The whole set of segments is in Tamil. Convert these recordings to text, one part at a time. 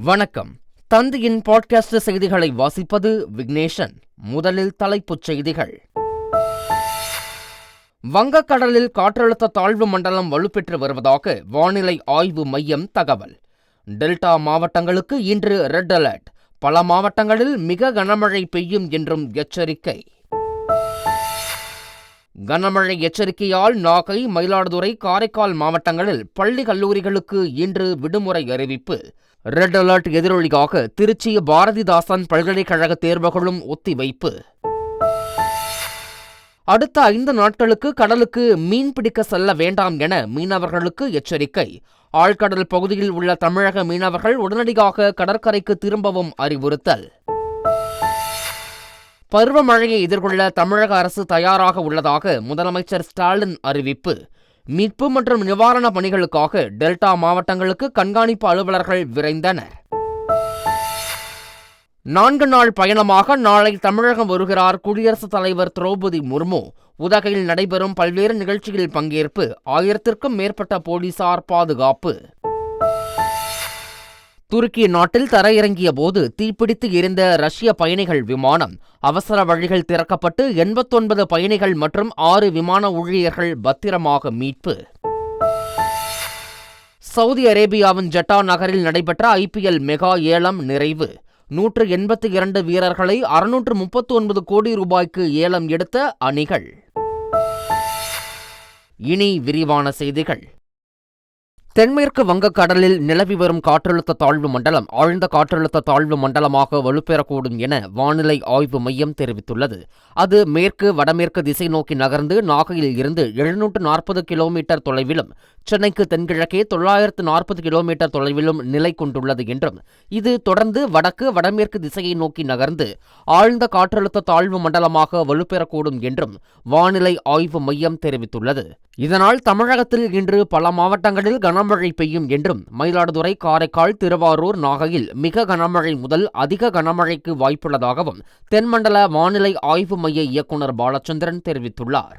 வணக்கம். தந்தையின் பாட்காஸ்ட் செய்திகளை வாசிப்பது விக்னேஷன். முதலில் தலைப்புச் செய்திகள். வங்கக்கடலில் காற்றழுத்த தாழ்வு மண்டலம் வலுப்பெற்று வருவதாக வானிலை ஆய்வு மையம் தகவல். டெல்டா மாவட்டங்களுக்கு இன்று ரெட் அலர்ட். பல மாவட்டங்களில் மிக கனமழை பெய்யும் என்றும் எச்சரிக்கை. கனமழை எச்சரிக்கையால் நாகை, மயிலாடுதுறை, காரைக்கால் மாவட்டங்களில் பள்ளி கல்லூரிகளுக்கு இன்று விடுமுறை அறிவிப்பு. ரெட் அலர்ட் எதிரொலியாக திருச்சி பாரதிதாசன் பல்கலைக்கழக தேர்வுகளும் ஒத்திவைப்பு. அடுத்த 5 நாட்களுக்கு கடலுக்கு மீன் பிடிக்க செல்ல வேண்டாம் என மீனவர்களுக்கு எச்சரிக்கை. ஆழ்கடல் பகுதியில் உள்ள தமிழக மீனவர்கள் உடனடியாக கடற்கரைக்கு திரும்பவும் அறிவுறுத்தல். பருவமழையை எதிர்கொள்ள தமிழக அரசு தயாராக உள்ளதாக முதலமைச்சர் ஸ்டாலின் அறிவிப்பு. மீட்பு மற்றும் நிவாரணப் பணிகளுக்காக டெல்டா மாவட்டங்களுக்கு கண்காணிப்பு அலுவலர்கள் விரைந்தனர். 4 நாள் பயணமாக நாளை தமிழகம் வருகிறார் குடியரசுத் தலைவர் திரௌபதி முர்மு. உதகையில் நடைபெறும் பல்வேறு நிகழ்ச்சிகளில் பங்கேற்பு. 1000க்கும் மேற்பட்ட போலீசார் பாதுகாப்பு. துருக்கி நாட்டில் தரையிறங்கிய போது தீப்பிடித்து எரிந்த ரஷ்ய பயணிகள் விமானம். அவசர வழிகள் திறக்கப்பட்டு 89 பயணிகள் மற்றும் 6 விமான ஊழியர்கள் பத்திரமாக மீட்பு. சவுதி அரேபியாவின் ஜெட்டா நகரில் நடைபெற்ற IPL மெகா ஏலம் நிறைவு. 182 வீரர்களை 639 கோடி ரூபாய்க்கு ஏலம் எடுத்த அணிகள். இனி விரிவான செய்திகள். தென்மேற்கு வங்கக்கடலில் நிலவி வரும் காற்றழுத்த தாழ்வு மண்டலம் ஆழ்ந்த காற்றழுத்த தாழ்வு மண்டலமாக வலுப்பெறக்கூடும் என வானிலை ஆய்வு மையம் தெரிவித்துள்ளது. அது மேற்கு வடமேற்கு திசை நோக்கி நகர்ந்து நாகையில் இருந்து 740 கிலோமீட்டர் தொலைவிலும் சென்னைக்கு தென்கிழக்கே 940 கிலோமீட்டர் தொலைவிலும் நிலை கொண்டுள்ளது என்றும், இது தொடர்ந்து வடக்கு வடமேற்கு திசையை நோக்கி நகர்ந்து ஆழ்ந்த காற்றழுத்த தாழ்வு மண்டலமாக வலுப்பெறக்கூடும் என்றும் வானிலை ஆய்வு மையம் தெரிவித்துள்ளது. இதனால் தமிழகத்தில் இன்று பல மாவட்டங்களில் கனமழை பெய்யும் என்றும், மயிலாடுதுறை, காரைக்கால், திருவாரூர், நாகையில் மிக கனமழை முதல் அதிக கனமழைக்கு வாய்ப்புள்ளதாகவும் தென்மண்டல வானிலை ஆய்வு மைய இயக்குநர் பாலச்சந்திரன் தெரிவித்துள்ளார்.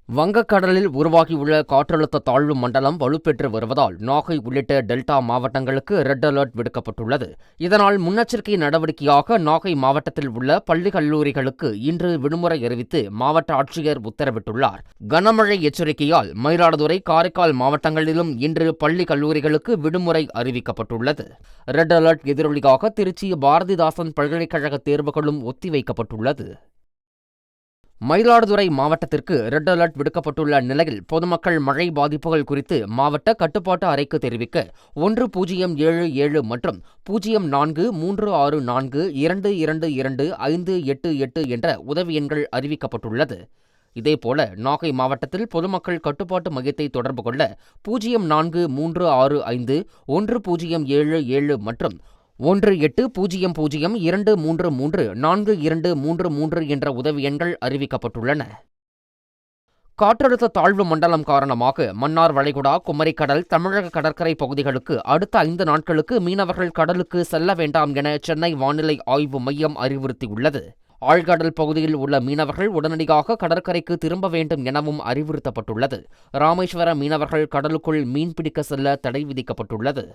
வங்கக்கடலில் உருவாகியுள்ள காற்றழுத்த தாழ்வு மண்டலம் வலுப்பெற்று வருவதால் நாகை உள்ளிட்ட டெல்டா மாவட்டங்களுக்கு ரெட் அலர்ட் விடுக்கப்பட்டுள்ளது. இதனால் முன்னெச்சரிக்கை நடவடிக்கையாக நாகை மாவட்டத்தில் உள்ள பள்ளி கல்லூரிகளுக்கு இன்று விடுமுறை அறிவித்து மாவட்ட ஆட்சியர் உத்தரவிட்டுள்ளார். கனமழை எச்சரிக்கையால் மயிலாடுதுறை, காரைக்கால் மாவட்டங்களிலும் இன்று பள்ளி கல்லூரிகளுக்கு விடுமுறை அறிவிக்கப்பட்டுள்ளது. ரெட் அலர்ட் எதிரொலியாக திருச்சி பாரதிதாசன் பல்கலைக்கழக தேர்வுகளும் ஒத்திவைக்கப்பட்டுள்ளது. மயிலாடுதுறை மாவட்டத்திற்கு ரெட் அலர்ட் விடுக்கப்பட்டுள்ள நிலையில் பொதுமக்கள் மழை பாதிப்புகள் குறித்து மாவட்ட கட்டுப்பாட்டு அறைக்கு தெரிவிக்க 1077 மற்றும் 043642225888 என்ற உதவி எண்கள் அறிவிக்கப்பட்டுள்ளது. இதேபோல நாகை மாவட்டத்தில் பொதுமக்கள் கட்டுப்பாட்டு மையத்தை தொடர்பு கொள்ள 0436510777 மற்றும் 180023342233 என்ற உதவி எண்கள் அறிவிக்கப்பட்டுள்ளன. காற்றழுத்த தாழ்வு மண்டலம் காரணமாக மன்னார் வளைகுடா, குமரிக்கடல், தமிழக கடற்கரை பகுதிகளுக்கு அடுத்த 5 நாட்களுக்கு மீனவர்கள் கடலுக்கு செல்ல வேண்டாம் என சென்னை வானிலை ஆய்வு மையம் அறிவுறுத்தியுள்ளது. ஆழ்கடல் பகுதியில் உள்ள மீனவர்கள் உடனடியாக கடற்கரைக்கு திரும்ப வேண்டும் எனவும் அறிவுறுத்தப்பட்டுள்ளது. ராமேஸ்வர மீனவர்கள் கடலுக்குள் மீன்பிடிக்க செல்ல தடை விதிக்கப்பட்டுள்ளது.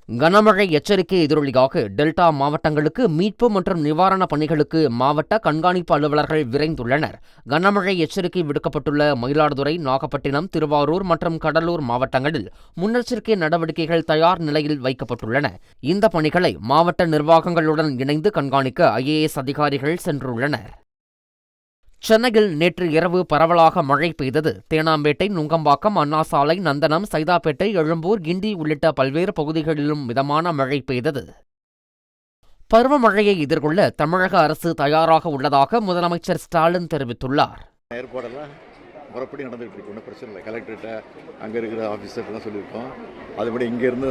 கனமழை எச்சரிக்கை எதிரொலியாக டெல்டா மாவட்டங்களுக்கு மீட்பு மற்றும் நிவாரணப் பணிகளுக்கு மாவட்ட கண்காணிப்பு அலுவலர்கள் விரைந்துள்ளனர். கனமழை எச்சரிக்கை விடுக்கப்பட்டுள்ள மயிலாடுதுறை, நாகப்பட்டினம், திருவாரூர் மற்றும் கடலூர் மாவட்டங்களில் முன்னெச்சரிக்கை நடவடிக்கைகள் தயார் நிலையில் வைக்கப்பட்டுள்ளன. இந்த பணிகளை மாவட்ட நிர்வாகங்களுடன் இணைந்து கண்காணிக்க IAS அதிகாரிகள் சென்றுள்ளனர். சென்னையில் நேற்று இரவு பரவலாக மழை பெய்தது. தேனாம்பேட்டை, நுங்கம்பாக்கம், அண்ணா சாலை, நந்தனம், சைதாப்பேட்டை, எழும்பூர், கிண்டி உள்ளிட்ட பல்வேறு பகுதிகளிலும் மிதமான மழை பெய்தது. பருவமழையை எதிர்கொள்ள தமிழக அரசு தயாராக உள்ளதாக முதலமைச்சர் ஸ்டாலின் தெரிவித்துள்ளார். ஏற்பாடெல்லாம் முறைப்படி நடந்துகிட்டு இருக்கு, ஒன்றும் பிரச்சனை இல்லை. கலெக்டர்கிட்ட அங்கே இருக்கிற ஆஃபீஸர்லாம் சொல்லியிருக்கோம். அதுபடி இங்கேருந்து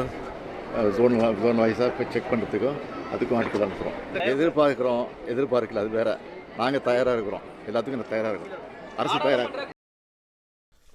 ஜோன் வைஸாக செக் பண்ணுறதுக்கும் அதுக்கும் ஆட்கள் அனுப்புகிறோம். எதிர்பார்க்கல, அது வேற. நாங்கள் தயாராக இருக்கிறோம், எல்லாத்துக்கும் தயாராக இருக்கிறோம். அரசு தயாராக.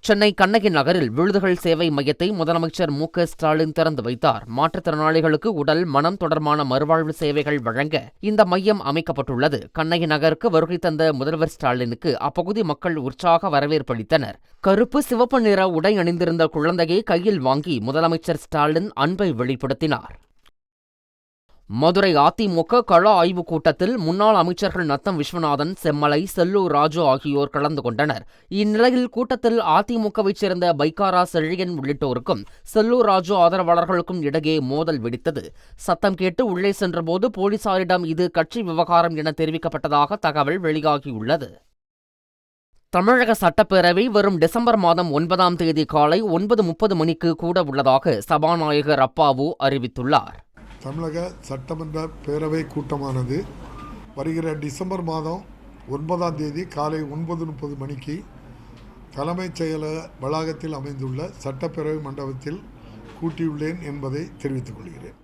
சென்னை கண்ணகி நகரில் விழுதுகள் சேவை மையத்தை முதலமைச்சர் மு.க.ஸ்டாலின் திறந்து வைத்தார். மாற்றுத்திறனாளிகளுக்கு உடல், மனம் தொடர்பான மறுவாழ்வு சேவைகள் வழங்க இந்த மையம் அமைக்கப்பட்டுள்ளது. கண்ணகி நகருக்கு வருகை தந்த முதல்வர் ஸ்டாலினுக்கு அப்பகுதி மக்கள் உற்சாக வரவேற்பளித்தனர். கருப்பு, சிவப்பு நிற உடை அணிந்திருந்த குழந்தையை கையில் வாங்கி முதலமைச்சர் ஸ்டாலின் அன்பை வெளிப்படுத்தினார். மதுரை அதிமுக கள ஆய்வுக் கூட்டத்தில் முன்னாள் அமைச்சர்கள் நத்தம் விஸ்வநாதன், செம்மலை, செல்லூர் ராஜு ஆகியோர் கலந்து கொண்டனர். இந்நிலையில் கூட்டத்தில் அதிமுகவைச் சேர்ந்த பைக்காரா செழியன் உள்ளிட்டோருக்கும் செல்லூர் ராஜு ஆதரவாளர்களுக்கும் இடையே மோதல் வெடித்தது. சத்தம் கேட்டு உள்ளே சென்றபோது போலீசாரிடம் இது கட்சி விவகாரம் என தெரிவிக்கப்பட்டதாக தகவல் வெளியாகியுள்ளது. தமிழக சட்டப்பேரவை வரும் டிசம்பர் மாதம் 9ஆம் தேதி காலை 9:30 மணிக்கு கூட உள்ளதாக சபாநாயகர் அப்பாவு அறிவித்துள்ளார். தமிழக சட்டமன்ற பேரவை கூட்டமானது வருகிற டிசம்பர் மாதம் 9ஆம் தேதி காலை 9:30 மணிக்கு தலைமைச் செயலக வளாகத்தில் அமைந்துள்ள சட்டப்பேரவை மண்டபத்தில் கூட்டியுள்ளேன் என்பதை தெரிவித்துக் கொள்கிறேன்.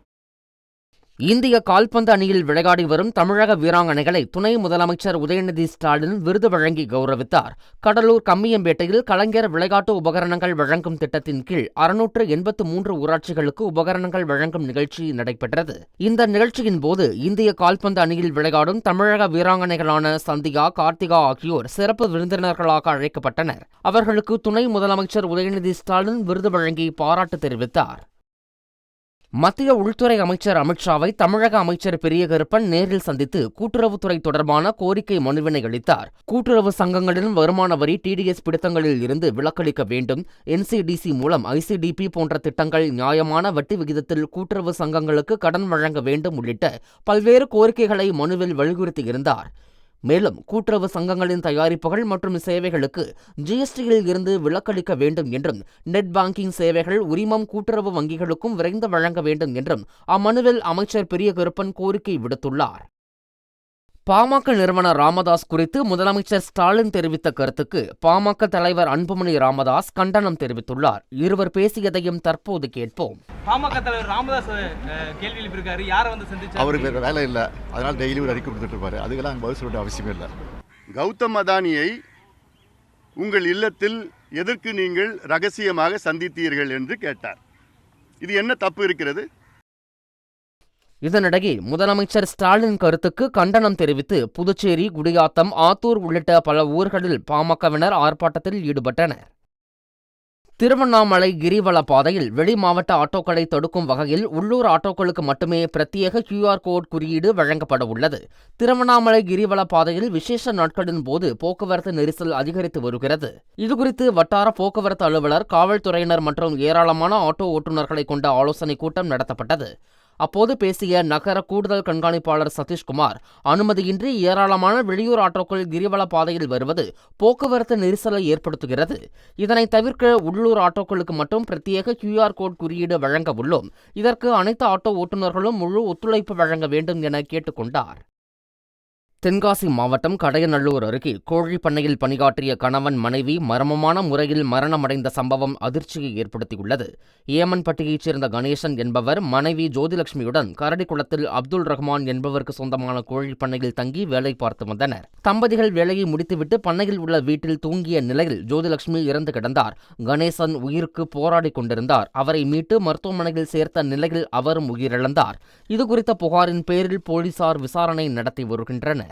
இந்திய கால்பந்து அணியில் விளையாடி வரும் தமிழக வீராங்கனைகளை துணை முதலமைச்சர் உதயநிதி ஸ்டாலின் விருது வழங்கி கௌரவித்தார். கடலூர் கம்மியம்பேட்டையில் கலைஞர் விளையாட்டு உபகரணங்கள் வழங்கும் திட்டத்தின் கீழ் 683 ஊராட்சிகளுக்கு உபகரணங்கள் வழங்கும் நிகழ்ச்சி நடைபெற்றது. இந்த நிகழ்ச்சியின் போது இந்திய கால்பந்து அணியில் விளையாடும் தமிழக வீராங்கனைகளான சந்தியா, கார்த்திகா ஆகியோர் சிறப்பு விருந்தினர்களாக அழைக்கப்பட்டனர். அவர்களுக்கு துணை முதலமைச்சர் உதயநிதி ஸ்டாலின் விருது வழங்கி பாராட்டு தெரிவித்தார். மத்திய உள்துறை அமைச்சர் அமித்ஷாவை தமிழக அமைச்சர் பெரியகருப்பன் நேரில் சந்தித்து கூட்டுறவுத்துறை தொடர்பான கோரிக்கை மனுவினை அளித்தார். கூட்டுறவு சங்கங்களின் வருமான வரி, டிடிஎஸ் பிடித்தங்களில் இருந்து விலக்களிக்க வேண்டும், என்சிடிசி மூலம் ஐசிடிபி போன்ற திட்டங்கள் நியாயமான வட்டி விகிதத்தில் கூட்டுறவு சங்கங்களுக்கு கடன் வழங்க வேண்டும் உள்ளிட்ட பல்வேறு கோரிக்கைகளை மனுவில் வலியுறுத்தியிருந்தார். மேலும் கூட்டுறவு சங்கங்களின் தயாரிப்புகள் மற்றும் சேவைகளுக்கு ஜிஎஸ்டியில் இருந்து விலக்களிக்க வேண்டும் என்றும், நெட் பேங்கிங் சேவைகள் உரிமம் கூட்டுறவு வங்கிகளுக்கும் விரைந்து வழங்க வேண்டும் என்றும் அம்மனுவில் அமைச்சர் பெரியகருப்பன் கோரிக்கை விடுத்துள்ளார். பாமக நிறுவனர் ராமதாஸ் குறித்து முதலமைச்சர் ஸ்டாலின் தெரிவித்த கருத்துக்கு பாமக தலைவர் அன்புமணி ராமதாஸ் கண்டனம் தெரிவித்துள்ளார். இருவர் பேசியதையும் தற்போது கேட்போம். பாமக தலைவர் ராமதாஸ் கேள்வி எழுப்பியிருக்காரு. யாரை வந்து சந்திச்சாரு? அவருக்கு வேற வேலை இல்லை, அதனால டெய்லி ஒரு அறிக்கை கொடுத்துட்டு இருப்பாரு. அதுக்கெல்லாம் பதில் சொல்ல அவசியமே இல்லை. கௌதம் அதானியை உங்கள் இல்லத்தில் எதற்கு நீங்கள் ரகசியமாக சந்தித்தீர்கள் என்று கேட்டார். இது என்ன தப்பு இருக்கிறது? இதனிடையே முதலமைச்சர் ஸ்டாலின் கருத்துக்கு கண்டனம் தெரிவித்து புதுச்சேரி, குடியாத்தம், ஆத்தூர் உள்ளிட்ட பல ஊர்களில் பாமகவினர் ஆர்ப்பாட்டத்தில் ஈடுபட்டனர். திருவண்ணாமலை கிரிவல பாதையில் வெளி மாவட்ட ஆட்டோக்களை தடுக்கும் வகையில் உள்ளூர் ஆட்டோக்களுக்கு மட்டுமே பிரத்யேக QR கோட் குறியீடு வழங்கப்பட உள்ளது. திருவண்ணாமலை கிரிவல பாதையில் விசேஷ நாட்களின் போது போக்குவரத்து நெரிசல் அதிகரித்து வருகிறது. இதுகுறித்து வட்டார போக்குவரத்து அலுவலர், காவல்துறையினர் மற்றும் ஏராளமான ஆட்டோ ஓட்டுநர்களை கொண்ட ஆலோசனைக் கூட்டம் நடத்தப்பட்டது. அப்போது பேசிய நகர கூடுதல் கண்காணிப்பாளர் சதீஷ்குமார், அனுமதியின்றி ஏராளமான வெளியூர் ஆட்டோக்கள் கிரிவல பாதையில் வருவது போக்குவரத்து நெரிசலை ஏற்படுத்துகிறது. இதனை தவிர்க்க உள்ளூர் ஆட்டோக்களுக்கு மட்டும் பிரத்யேக QR கோட் குறியீடு வழங்க உள்ளோம். இதற்கு அனைத்து ஆட்டோ ஓட்டுநர்களும் முழு ஒத்துழைப்பு வழங்க வேண்டும் என கேட்டுக்கொண்டார். தென்காசி மாவட்டம் கடையநல்லூர் அருகே கோழி பண்ணையில் பணியாற்றிய கணவன், மனைவி மர்மமான முறையில் மரணமடைந்த சம்பவம் அதிர்ச்சியை ஏற்படுத்தியுள்ளது. ஏமன்பட்டியைச் சேர்ந்த கணேசன் என்பவர் மனைவி ஜோதிலட்சுமியுடன் கரடிக்குளத்தில் அப்துல் ரஹ்மான் என்பவருக்கு சொந்தமான கோழி பண்ணையில் தங்கி வேலை பார்த்து வந்தனர். தம்பதிகள் வேலையை முடித்துவிட்டு பண்ணையில் உள்ள வீட்டில் தூங்கிய நிலையில் ஜோதிலட்சுமி இறந்து கிடந்தார். கணேசன் உயிருக்கு போராடி கொண்டிருந்தார். அவரை மீட்டு மருத்துவமனையில் சேர்த்த நிலையில் அவரும் உயிரிழந்தார். இதுகுறித்த புகாரின் பேரில் போலீசார் விசாரணை நடத்தி வருகின்றனர்.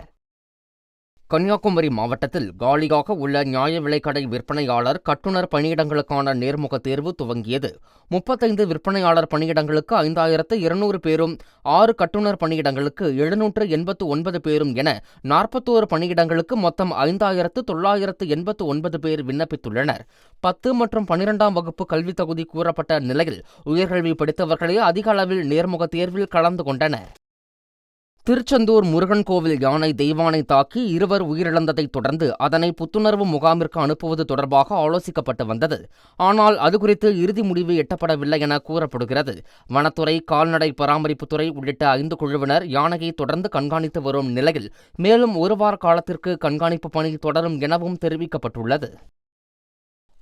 கன்னியாகுமரி மாவட்டத்தில் காலியாக உள்ள நியாய விலைக்கடை விற்பனையாளர், கட்டுனர் பணியிடங்களுக்கான நேர்முக தேர்வு துவங்கியது. 35 விற்பனையாளர் பணியிடங்களுக்கு 5200 பேரும், 6 கட்டுனர் பணியிடங்களுக்கு 789 பேரும் என 41 பணியிடங்களுக்கு மொத்தம் 5989 பேர் விண்ணப்பித்துள்ளனர். 10 மற்றும் 12ஆம் வகுப்பு கல்வித் தகுதி கூறப்பட்ட நிலையில் உயர்கல்வி படித்தவர்களே அதிக அளவில் நேர்முக தேர்வில் கலந்து கொண்டனர். திருச்செந்தூர் முருகன் கோவில் யானை தெய்வானை தாக்கி 2 உயிரிழந்ததைத் தொடர்ந்து அதனை புத்துணர்வு முகாமிற்கு அனுப்புவது தொடர்பாக ஆலோசிக்கப்பட்டு வந்தது. ஆனால் அதுகுறித்து இறுதி முடிவு எட்டப்படவில்லை என கூறப்படுகிறது. வனத்துறை, கால்நடை பராமரிப்புத்துறை உள்ளிட்ட 5 குழுவினர் யானையை தொடர்ந்து கண்காணித்து வரும் நிலையில் மேலும் 1 வார காலத்திற்கு கண்காணிப்பு பணி தொடரும் எனவும் தெரிவிக்கப்பட்டுள்ளது.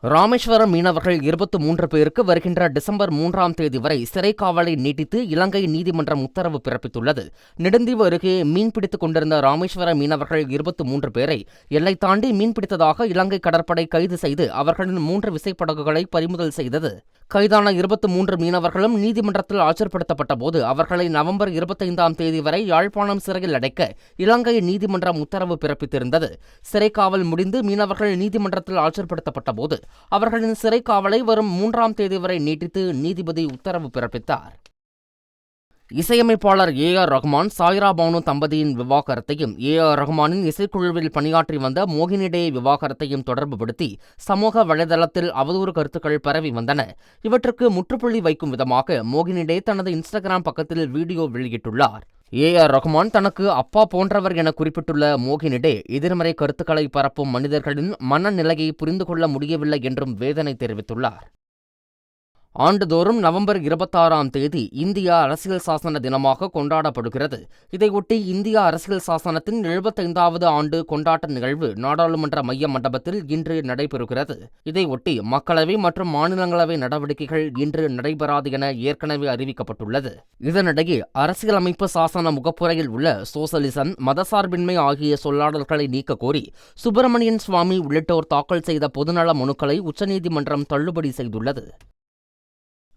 ராமேஸ்வரம் மீனவர்கள் 23 பேருக்கு வருகின்ற டிசம்பர் 3ஆம் தேதி வரை சிறை காவலை நீட்டித்து இலங்கை நீதிமன்றம் உத்தரவு பிறப்பித்துள்ளது. நெடுந்தீவு அருகே மீன்பிடித்துக் கொண்டிருந்த ராமேஸ்வரம் மீனவர்கள் 23 பேரை எல்லை தாண்டி மீன்பிடித்ததாக இலங்கை கடற்படை கைது செய்து அவர்களின் 3 விசைப்படகுகளை பறிமுதல் செய்தது. கைதான 23 மீனவர்களும் நீதிமன்றத்தில் ஆஜர்படுத்தப்பட்ட போது அவர்களை நவம்பர் 25ஆம் தேதி வரை யாழ்ப்பாணம் சிறையில் அடைக்க இலங்கை நீதிமன்றம் உத்தரவு பிறப்பித்திருந்தது. சிறை காவல் முடிந்து மீனவர்கள் நீதிமன்றத்தில் ஆஜர்படுத்தப்பட்ட போது அவர்களின் சிறை காவலை வரும் 3ஆம் தேதி வரை நீட்டித்து நீதிபதி உத்தரவு பிறப்பித்தார். இசையமைப்பாளர் ஏ.ஆர். ரஹ்மான், சாய்ரா பானு தம்பதியின் விவாகரத்தையும் ஏ.ஆர். ரஹ்மானின் இசைக்குழுவில் பணியாற்றி வந்த மோகினி டே விவாகரத்தையும் தொடர்புபடுத்தி சமூக வலைதளத்தில் அவதூறு கருத்துக்கள் பரவி வந்தன. இவற்றுக்கு முற்றுப்புள்ளி வைக்கும் விதமாக மோகினி டே தனது இன்ஸ்டாகிராம் பக்கத்தில் வீடியோ வெளியிட்டுள்ளார். ஏ.ஆர். ரஹ்மான் தனக்கு அப்பா போன்றவர் என குறிப்பிட்டுள்ள மோகினி டே எதிர்மறை கருத்துக்களை பரப்பும் மனிதர்களின் மனநிலையை புரிந்து கொள்ள முடியவில்லை என்றும் வேதனை தெரிவித்துள்ளார். ஆண்டுதோறும் நவம்பர் 26ஆம் தேதி இந்தியா அரசியல் சாசன தினமாக கொண்டாடப்படுகிறது. இதையொட்டி இந்தியா அரசியல் சாசனத்தின் 75வது ஆண்டு கொண்டாட்ட நிகழ்வு நாடாளுமன்ற மைய மண்டபத்தில் இன்று நடைபெறுகிறது. இதையொட்டி மக்களவை மற்றும் மாநிலங்களவை நடவடிக்கைகள் இன்று நடைபெறாது என ஏற்கனவே அறிவிக்கப்பட்டுள்ளது. இதனிடையே அரசியலமைப்பு சாசன முகப்புரையில் உள்ள சோசலிசம், மதசார்பின்மை ஆகிய சொல்லாடல்களை நீக்க கோரி சுப்பிரமணியன் சுவாமி உள்ளிட்டோர் தாக்கல் செய்த பொதுநல மனுக்களை உச்சநீதிமன்றம் தள்ளுபடி செய்துள்ளது.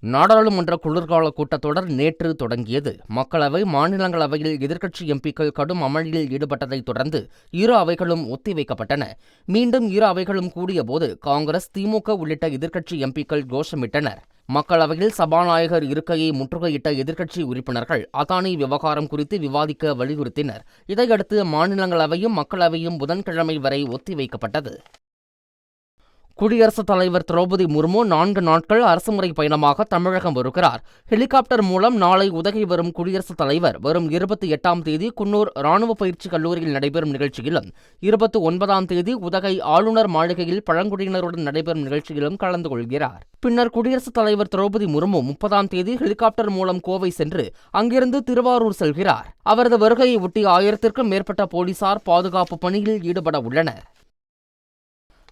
நாடாளுமன்ற குளிர்கால கூட்டத்தொடர் நேற்று தொடங்கியது. மக்களவை, மாநிலங்களவையில் எதிர்க்கட்சி எம்பிக்கள் கடும் அமளியில் ஈடுபட்டதைத் தொடர்ந்து இரு அவைகளும் ஒத்திவைக்கப்பட்டன. மீண்டும் இரு அவைகளும் கூடியபோது காங்கிரஸ், திமுக உள்ளிட்ட எதிர்க்கட்சி எம்பிக்கள் கோஷமிட்டனர். மக்களவையில் சபாநாயகர் இருக்கையை முற்றுகையிட்ட எதிர்க்கட்சி உறுப்பினர்கள் அதானி விவகாரம் குறித்து விவாதிக்க வலியுறுத்தினர். இதையடுத்து மாநிலங்களவையும் மக்களவையும் புதன்கிழமை வரை ஒத்திவைக்கப்பட்டது. குடியரசுத் தலைவர் திரௌபதி முர்மு 4 நாட்கள் அரசுமுறை பயணமாக தமிழகம் வருகிறார். ஹெலிகாப்டர் மூலம் நாளை உதகை வரும் குடியரசுத் தலைவர் வரும் 28ஆம் தேதி குன்னூர் ராணுவ பயிற்சி கல்லூரியில் நடைபெறும் நிகழ்ச்சியிலும் 29ஆம் தேதி உதகை ஆளுநர் மாளிகையில் பழங்குடியினருடன் நடைபெறும் நிகழ்ச்சியிலும் கலந்து கொள்கிறார். பின்னர் குடியரசுத் தலைவர் திரௌபதி முர்மு 30ஆம் தேதி ஹெலிகாப்டர் மூலம் கோவை சென்று அங்கிருந்து திருவாரூர் செல்கிறார். அவரது வருகையை ஒட்டி 1000க்கும் மேற்பட்ட போலீசார் பாதுகாப்பு பணியில் ஈடுபட உள்ளனர்.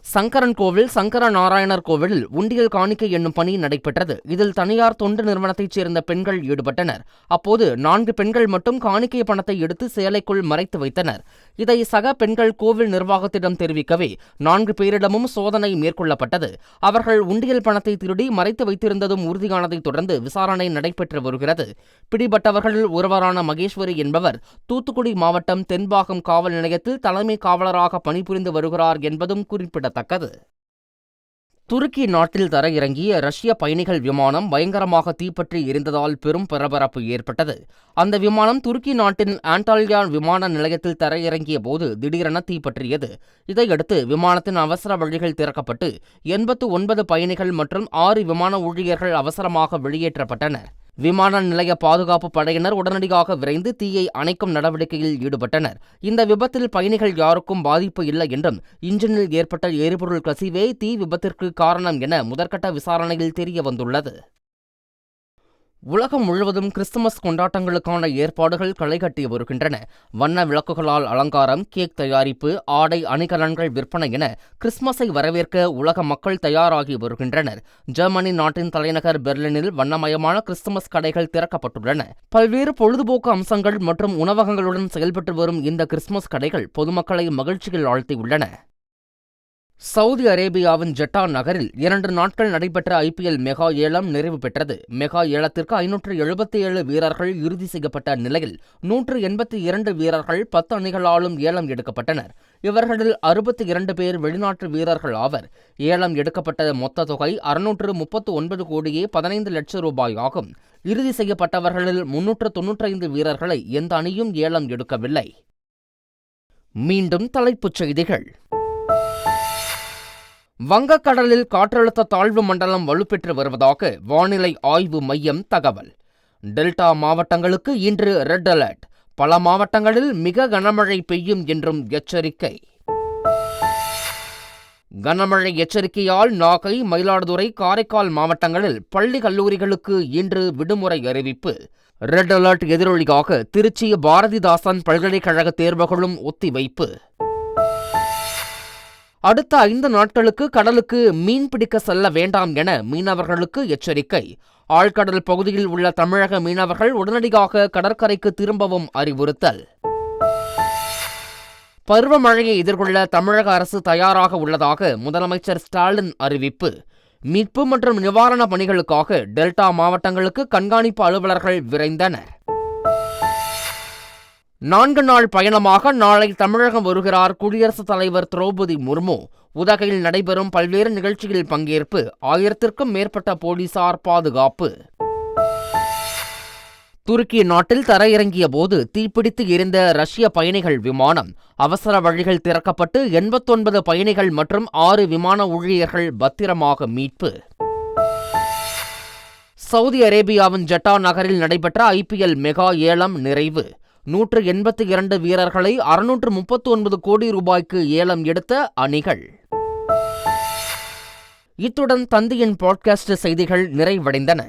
சங்கரன் கோவில், சங்கர நாராயணர் கோவிலில் உண்டியல் காணிக்கை என்னும் பணி நடைபெற்றது. இதில் தனியார் தொண்டு நிறுவனத்தைச் சேர்ந்த பெண்கள் ஈடுபட்டனர். அப்போது 4 பெண்கள் மட்டும் காணிக்கை பணத்தை எடுத்து சேலைக்குள் மறைத்து வைத்தனர். இதை சக பெண்கள் கோவில் நிர்வாகத்திடம் தெரிவிக்கவே 4 பேரிடமும் சோதனை மேற்கொள்ளப்பட்டது. அவர்கள் உண்டியல் பணத்தை திருடி மறைத்து வைத்திருந்ததும் உறுதியானதைத் தொடர்ந்து விசாரணை நடைபெற்று வருகிறது. பிடிபட்டவர்களில் ஒருவரான மகேஸ்வரி என்பவர் தூத்துக்குடி மாவட்டம் தென்பாகம் காவல் நிலையத்தில் தலைமை காவலராக பணிபுரிந்து வருகிறார் என்பதும் குறிப்பிடத்தக்கது. துருக்கி நாட்டில் தரையிறங்கிய ரஷ்ய பயணிகள் விமானம் பயங்கரமாக தீப்பற்றி எரிந்ததால் பெரும் பரபரப்பு ஏற்பட்டது. அந்த விமானம் துருக்கி நாட்டின் ஆண்டாலியா விமான நிலையத்தில் தரையிறங்கிய போது திடீரென தீப்பற்றியது. இதையடுத்து விமானத்தின் அவசர வழிகள் திறக்கப்பட்டு 89 பயணிகள் மற்றும் 6 விமான ஊழியர்கள் அவசரமாக வெளியேற்றப்பட்டனர். விமான நிலைய பாதுகாப்பு படையினர் உடனடியாக விரைந்து தீயை அணைக்கும் நடவடிக்கையில் ஈடுபட்டனர். இந்த விபத்தில் பயணிகள் யாருக்கும் பாதிப்பு இல்லை என்றும் இன்ஜினில் ஏற்பட்ட எரிபொருள் கசிவே தீ விபத்திற்கு காரணம் என முதற்கட்ட விசாரணையில் தெரியவந்துள்ளது. உலகம் முழுவதும் கிறிஸ்துமஸ் கொண்டாட்டங்களுக்கான ஏற்பாடுகள் களைகட்டி வருகின்றன. வண்ண விளக்குகளால் அலங்காரம், கேக் தயாரிப்பு, ஆடை அணிகலன்கள் விற்பனை என கிறிஸ்துமஸை வரவேற்க உலக மக்கள் தயாராகி வருகின்றனர். ஜெர்மனி நாட்டின் தலைநகர் பெர்லினில் வண்ணமயமான கிறிஸ்துமஸ் கடைகள் திறக்கப்பட்டுள்ளன. பல்வேறு பொழுதுபோக்கு அம்சங்கள் மற்றும் உணவகங்களுடன் செயல்பட்டு வரும் இந்த கிறிஸ்துமஸ் கடைகள் பொதுமக்களை மகிழ்ச்சியில் ஆழ்த்தியுள்ளன. சவுதி அரேபியாவின் ஜெட்டா நகரில் 2 நாட்கள் நடைபெற்ற IPL மெகா ஏலம் நிறைவு பெற்றது. மெகா ஏலத்திற்கு 577 வீரர்கள் இறுதி செய்யப்பட்ட நிலையில் 182 வீரர்கள் 10 அணிகளாலும் ஏலம் எடுக்கப்பட்டனர். இவர்களில் 62 பேர் வெளிநாட்டு வீரர்கள் ஆவர். ஏலம் எடுக்கப்பட்ட மொத்த தொகை 639 கோடியே 15 லட்சம் ரூபாய் ஆகும். இறுதி செய்யப்பட்டவர்களில் 395 வீரர்களை எந்த அணியும் ஏலம் எடுக்கவில்லை. மீண்டும் தலைப்புச் செய்திகள். வங்கக்கடலில் காற்றழுத்த தாழ்வு மண்டலம் வலுப்பெற்று வருவதாக வானிலை ஆய்வு மையம் தகவல். டெல்டா மாவட்டங்களுக்கு இன்று ரெட் அலர்ட். பல மாவட்டங்களில் மிக கனமழை பெய்யும் என்றும் எச்சரிக்கை. கனமழை எச்சரிக்கையால் நாகை, மயிலாடுதுறை, காரைக்கால் மாவட்டங்களில் பள்ளி கல்லூரிகளுக்கு இன்று விடுமுறை அறிவிப்பு. ரெட் அலர்ட் எதிரொலியாக திருச்சி பாரதிதாசன் பல்கலைக்கழக தேர்வுகளும் ஒத்திவைப்பு. அடுத்த 5 நாட்களுக்கு கடலுக்கு மீன் பிடிக்க செல்ல வேண்டாம் என மீனவர்களுக்கு எச்சரிக்கை. ஆழ்கடல் பகுதியில் உள்ள தமிழக மீனவர்கள் உடனடியாக கடற்கரைக்கு திரும்பவும் அறிவுறுத்தல். பருவமழையை எதிர்கொள்ள தமிழக அரசு தயாராக உள்ளதாக முதலமைச்சர் ஸ்டாலின் அறிவிப்பு. மீட்பு மற்றும் நிவாரண பணிகளுக்காக டெல்டா மாவட்டங்களுக்கு கண்காணிப்பு அலுவலர்கள் விரைந்தனர். 4 நாள் பயணமாக நாளை தமிழகம் வருகிறார் குடியரசுத் தலைவர் திரௌபதி முர்மு. உதகையில் நடைபெறும் பல்வேறு நிகழ்ச்சியில் பங்கேற்பு. 1000க்கும் மேற்பட்ட போலீசார் பாதுகாப்பு. துருக்கி நாட்டில் தரையிறங்கிய போது தீப்பிடித்து எரிந்த ரஷ்ய பயணிகள் விமானம். அவசர வழிகள் திறக்கப்பட்டு 89 பயணிகள் மற்றும் 6 விமான ஊழியர்கள் பத்திரமாக மீட்பு. சவுதி அரேபியாவின் ஜட்டா நகரில் நடைபெற்ற IPL மெகா ஏலம் நிறைவு. 182 வீரர்களை 639 கோடி ரூபாய்க்கு ஏலம் எடுத்த அணிகள். இத்துடன் தந்தையின் பாட்காஸ்ட் செய்திகள் நிறைவடைந்தன.